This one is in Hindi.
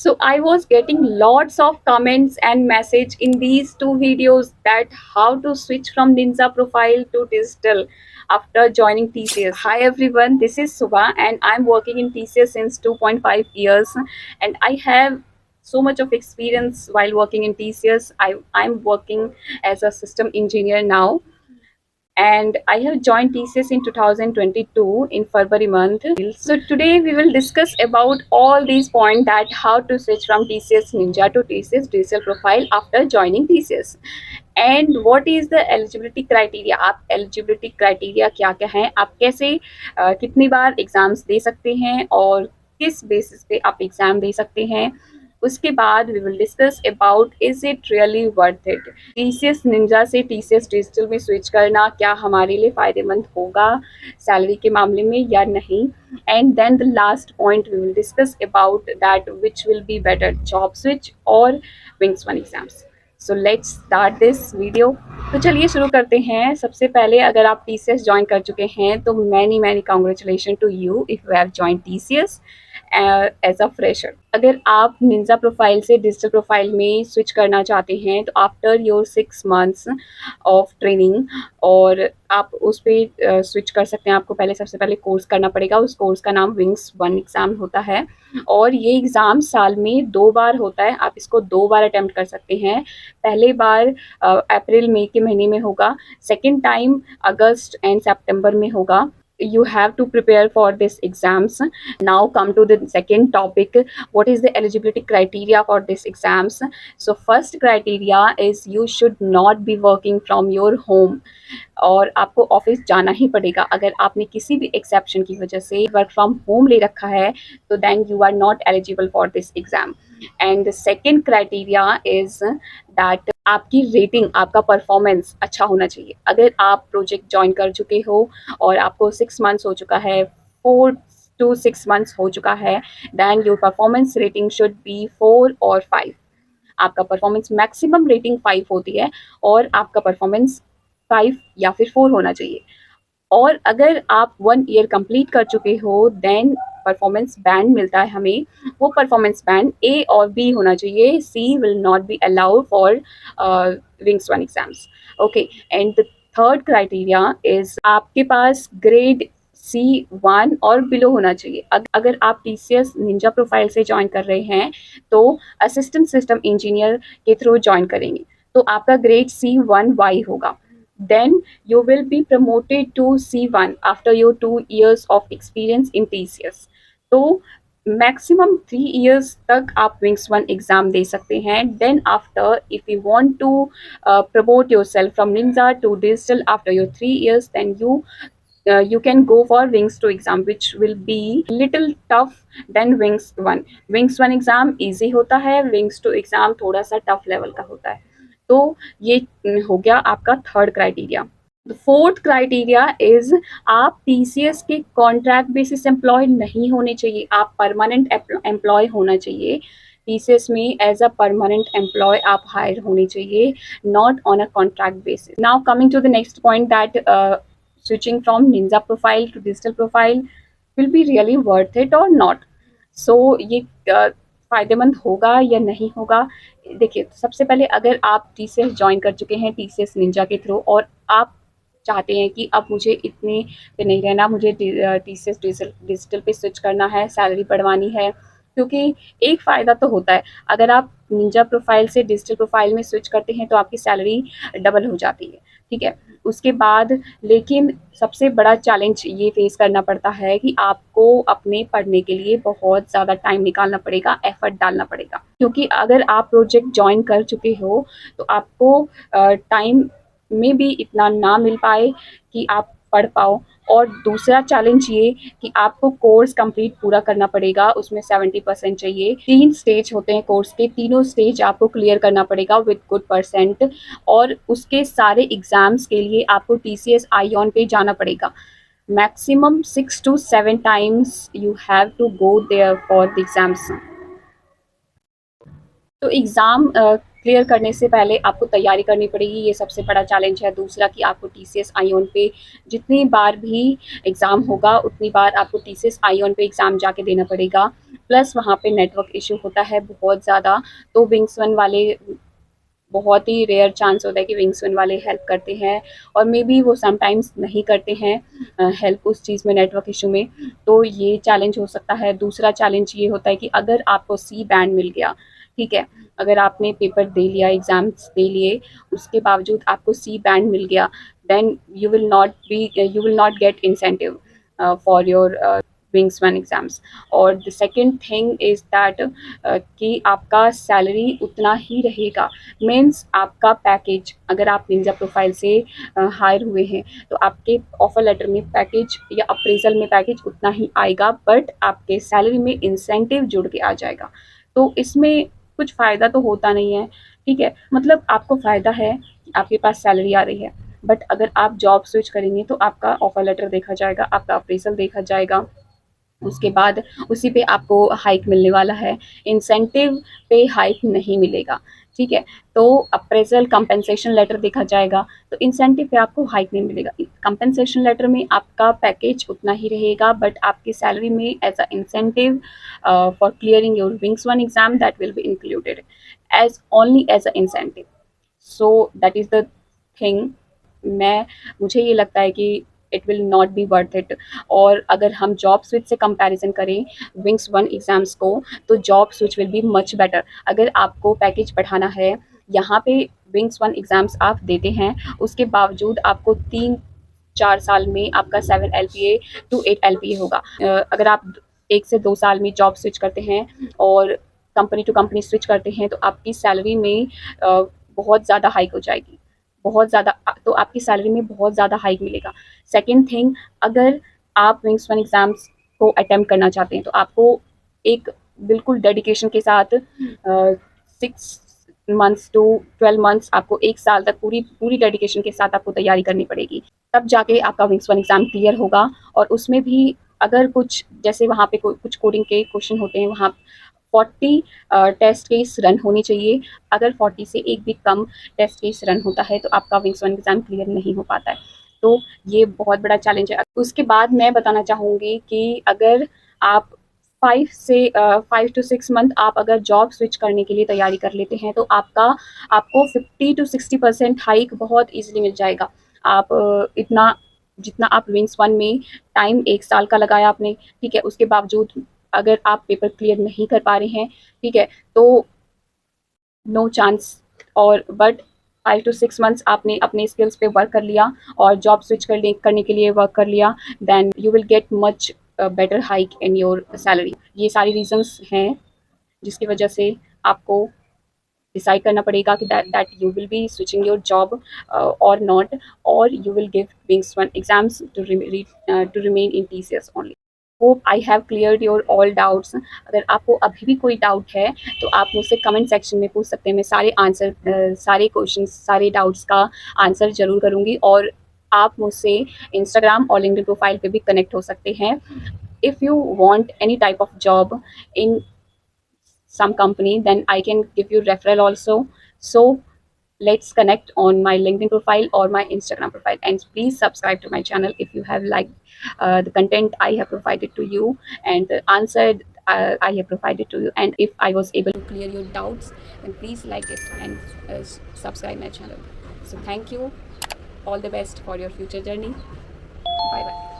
So I was getting lots of comments and message in these two videos that how to switch from Ninja profile to digital after joining TCS. Hi everyone, this is Subha and I'm working in TCS since 2.5 years and I have so much of experience while working in TCS. I'm working as a system engineer now and I have joined TCS in 2022 in February month. So today we will discuss about all these points that how to switch from TCS Ninja to TCS Digital Profile after joining TCS. And what is the eligibility criteria, आप एलिजिबिलिटी क्राइटेरिया क्या क्या हैं, आप कैसे कितनी बार एग्ज़ाम्स दे सकते हैं और किस बेसिस पे आप एग्ज़ाम दे सकते हैं। उसके बाद we will discuss about is it really worth it, TCS ninja से टीसीएस डिजिटल में स्विच करना क्या हमारे लिए फ़ायदेमंद होगा सैलरी के मामले में या नहीं। And then the last point we will discuss about that which will be better, job switch और wings one exams. So let's start this video. तो चलिए शुरू करते हैं। सबसे पहले अगर आप टीसीएस ज्वाइन कर चुके हैं तो many many congratulation to you if you have join TCS as a fresher. अगर आप निंजा प्रोफाइल से डिजिटल प्रोफाइल में स्विच करना चाहते हैं तो after your 6 months of training और आप उस पर स्विच कर सकते हैं। आपको पहले सबसे पहले कोर्स करना पड़ेगा, उस कोर्स का नाम विंग्स वन एग्ज़ाम होता है और ये एग्ज़ाम साल में 2 बार होता है। आप इसको 2 बार अटेम्प्ट कर सकते हैं। पहले बार अप्रैल मई के महीने में होगा, सेकेंड टाइम अगस्त एंड सितंबर में होगा। You have to prepare for this exams. Now come to the second topic, what is the eligibility criteria for this exams. So first criteria is you should not be working from your home, और आपको ऑफिस जाना ही पड़ेगा। अगर आपने किसी भी एक्सेप्शन की वजह से वर्क फ्रॉम होम ले रखा है तो then you are not eligible for this exam. And the second criteria is that आपकी रेटिंग, आपका परफॉर्मेंस अच्छा होना चाहिए। अगर आप प्रोजेक्ट ज्वाइन कर चुके हो और आपको 6 मंथ्स हो चुका है, 4 to 6 मंथ्स हो चुका है, then your performance rating should be 4 और 5। आपका परफॉर्मेंस मैक्सिमम रेटिंग 5 होती है और आपका परफॉर्मेंस 5 या फिर 4 होना चाहिए। और अगर आप 1 ईयर कंप्लीट कर चुके हो देन परफॉर्मेंस बैंड मिलता है हमें, वो परफॉर्मेंस बैंड ए और बी होना चाहिए, C will not be allowed for wings one exams. Okay, and the third criteria is आपके पास ग्रेड C1 और बिलो होना चाहिए। अगर आप TCS निंजा प्रोफाइल से ज्वाइन कर रहे हैं तो असिस्टेंट सिस्टम इंजीनियर के थ्रू ज्वाइन करेंगे तो आपका ग्रेड C1Y होगा। Then you will be promoted to C1 after your 2 years of experience in TCS. तो मैक्सिमम 3 years तक आप विंग्स वन एग्ज़ाम दे सकते हैं। Then after if you want to promote yourself from Ninja to Digital after your 3 years, then you can go for wings 2 exam which will be little tough than wings 1। wings 1 exam easy होता है, wings 2 एग्ज़ाम थोड़ा सा टफ लेवल का होता है। तो ये हो गया आपका third criteria. The fourth criteria is आप टीसीएस के कॉन्ट्रैक्ट बेसिस एम्प्लॉय नहीं होने चाहिए, आप परमानेंट एम्प्लॉय होना चाहिए। टीसीएस में एज अ परमानेंट एम्प्लॉय आप हायर होने चाहिए, not on a contract basis. Now coming to the next point that switching from ninja profile to digital profile will be really worth it or not। so ये फ़ायदेमंद होगा या नहीं होगा। देखिए सबसे पहले अगर आप टीसीएस ज्वाइन कर चुके हैं टीसीएस निंजा के थ्रू और आप चाहते हैं कि अब मुझे इतने पे नहीं रहना, मुझे टीसीएस डिजिटल पे स्विच करना है, सैलरी बढ़वानी है, क्योंकि एक फ़ायदा तो होता है अगर आप निंजा प्रोफाइल से डिजिटल प्रोफाइल में स्विच करते हैं तो आपकी सैलरी डबल हो जाती है, ठीक है। उसके बाद लेकिन सबसे बड़ा चैलेंज ये फेस करना पड़ता है कि आपको अपने पढ़ने के लिए बहुत ज़्यादा टाइम निकालना पड़ेगा, एफर्ट डालना पड़ेगा, क्योंकि अगर आप प्रोजेक्ट ज्वाइन कर चुके हो तो आपको टाइम में भी इतना ना मिल पाए कि आप पढ़ पाओ। और दूसरा चैलेंज ये कि आपको कोर्स कंप्लीट पूरा करना पड़ेगा, उसमें 70% चाहिए। 3 स्टेज होते हैं कोर्स के, तीनों स्टेज आपको क्लियर करना पड़ेगा विद गुड परसेंट और उसके सारे एग्ज़ाम्स के लिए आपको TCS आईऑन पे जाना पड़ेगा। Maximum 6 to 7 times you have to go there for the exams. तो एग्ज़ाम क्लियर करने से पहले आपको तैयारी करनी पड़ेगी, ये सबसे बड़ा चैलेंज है। दूसरा कि आपको टीसीएस आईओन पे जितनी बार भी एग्ज़ाम होगा, उतनी बार आपको टीसीएस आईओन पे एग्ज़ाम जाके देना पड़ेगा। प्लस वहाँ पे नेटवर्क इश्यू होता है बहुत ज़्यादा, तो विंग्स वन वाले बहुत ही रेयर चांस होता है कि विंग्स वन वाले हेल्प करते हैं, और मे बी वो समटाइम्स नहीं करते हैं हेल्प उस चीज़ में, नेटवर्क इशू में। तो ये चैलेंज हो सकता है। दूसरा चैलेंज ये होता है कि अगर आपको सी बैंड मिल गया, ठीक है, अगर आपने पेपर दे लिया, एग्ज़ाम्स दे लिए, उसके बावजूद आपको सी बैंड मिल गया, then you will not get incentive for your wings one exams. और the second thing is that कि आपका सैलरी उतना ही रहेगा। मीन्स आपका पैकेज, अगर आप निंजा प्रोफाइल से हायर हुए हैं, तो आपके ऑफर लेटर में पैकेज या अप्रेजल में पैकेज उतना ही आएगा, बट आपके सैलरी में इंसेंटिव जुड़ के आ जाएगा। तो इसमें कुछ फ़ायदा तो होता नहीं है, ठीक है, मतलब आपको फ़ायदा है कि आपके पास सैलरी आ रही है, बट अगर आप जॉब स्विच करेंगे तो आपका ऑफर लेटर देखा जाएगा, आपका अप्रेजल देखा जाएगा, उसके बाद उसी पे आपको हाइक मिलने वाला है, इंसेंटिव पे हाइक नहीं मिलेगा, ठीक है। तो अप्रेजल कंपेंसेशन लेटर देखा जाएगा, तो इंसेंटिव पे आपको हाइक नहीं मिलेगा। कंपेंसेशन लेटर में आपका पैकेज उतना ही रहेगा, बट आपकी सैलरी में as a incentive for clearing your wings one exam that will be included as only as a incentive. So that is the thing. मैं मुझे ये लगता है कि it will not be worth it. और अगर हम जॉब स्विच से कंपैरिजन करें विंग्स वन एग्ज़ाम्स को, तो job switch will be much better. अगर आपको पैकेज बढ़ाना है, यहाँ पे विंग्स वन एग्ज़ाम्स आप देते हैं, उसके बावजूद आपको 3-4 साल में आपका 7 एलपीए टू 8 एलपीए होगा। अगर आप 1 से 2 साल में जॉब स्विच करते हैं और कंपनी टू कंपनी स्विच करते हैं, तो आपकी सैलरी में बहुत ज़्यादा हाइक हो जाएगी, बहुत ज़्यादा, तो आपकी सैलरी में बहुत ज़्यादा हाइक मिलेगा। सेकंड थिंग, अगर आप विंग्स वन एग्ज़ाम्स को अटेम्प्ट करना चाहते हैं, तो आपको एक बिल्कुल डेडिकेशन के साथ 6 मंथ्स टू 12 मंथ्स, आपको 1 साल तक पूरी पूरी डेडिकेशन के साथ आपको तैयारी करनी पड़ेगी। तब जाके आपका विंग्स वन एग्ज़ाम क्लियर होगा। और उसमें भी अगर कुछ, जैसे वहाँ पे कुछ कोडिंग के क्वेश्चन होते हैं, वहाँ 40 टेस्ट केस रन होनी चाहिए। अगर 40 से एक भी कम टेस्ट केस रन होता है, तो आपका विंग्स वन एग्ज़ाम क्लियर नहीं हो पाता है। तो ये बहुत बड़ा चैलेंज है। उसके बाद मैं बताना चाहूँगी कि अगर आप 5 टू 6 मंथ आप अगर जॉब स्विच करने के लिए तैयारी कर लेते हैं, तो आपको 50 टू 60% हाइक बहुत ईज़िली मिल जाएगा। आप इतना जितना आप विंग्स वन में टाइम 1 साल का लगाया आपने, ठीक है, उसके बावजूद अगर आप पेपर क्लियर नहीं कर पा रहे हैं, ठीक है, तो नो चांस। और बट 5 टू 6 मंथ्स आपने अपने स्किल्स पे वर्क कर लिया और जॉब स्विच करने के लिए वर्क कर लिया, then you will get much better hike in your salary. ये सारी रीजंस हैं जिसकी वजह से आपको डिसाइड करना पड़ेगा कि that you will be switching your job और नॉट, और you will give Wings one exams to remain in TCS only. Hope I have cleared your all doubts. अगर आपको अभी भी कोई डाउट है, तो आप मुझसे कमेंट सेक्शन में पूछ सकते हैं। मैं सारे क्वेश्चन, सारे डाउट्स का आंसर ज़रूर करूँगी। और आप मुझसे इंस्टाग्राम और लिंक्डइन प्रोफाइल पे भी कनेक्ट हो सकते हैं। If you want any type of job in some company, then I can give you referral also. So let's connect on my LinkedIn profile or my Instagram profile, and please subscribe to my channel if you have liked the content I have provided to you, and the answer I have provided to you. And if I was able to clear your doubts, then please like it and subscribe my channel. So thank you. All the best for your future journey. Bye bye.